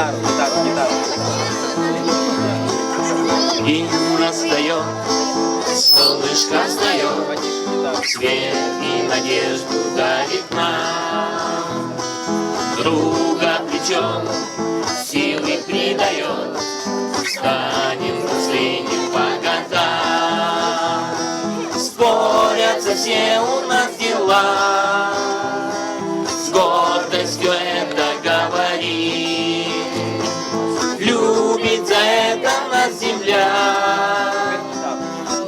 гитару. И настает, солнышко встает, свет и надежду дарит нам. Друга плечом силы придает, станем взрослее по годам. Спорятся все у нас дела, с гордостью это говорит. Любит за это нас земля,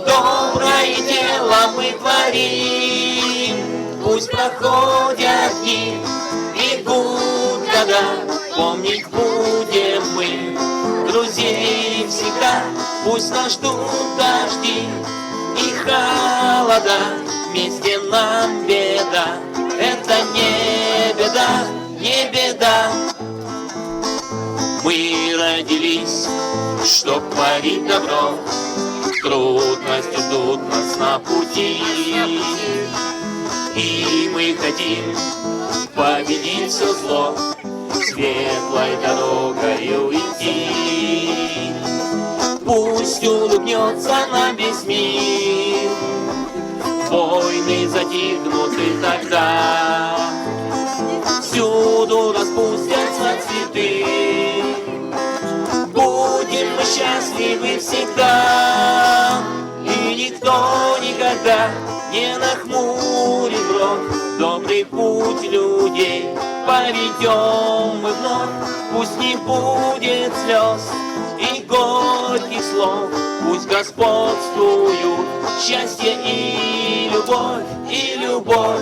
доброе дело мы творим. Пусть проходят дни, бегут года, помнить будем мы друзей всегда. Пусть нас ждут дожди и холода, вместе нам беда, это не беда, не беда. Мы родились, чтоб творить добро, трудности ждут нас на пути, и мы хотим победить все зло, светлой дорогою идти. Пусть улыбнется нам весь мир, войны затихнут и тогда всюду распустятся цветы. Будем мы счастливы всегда, и никто никогда не нахмурит бровь. Добрый путь людей поведем мы вновь. Пусть не будет слез и горьких слов, пусть господствуют счастье и любовь, и любовь.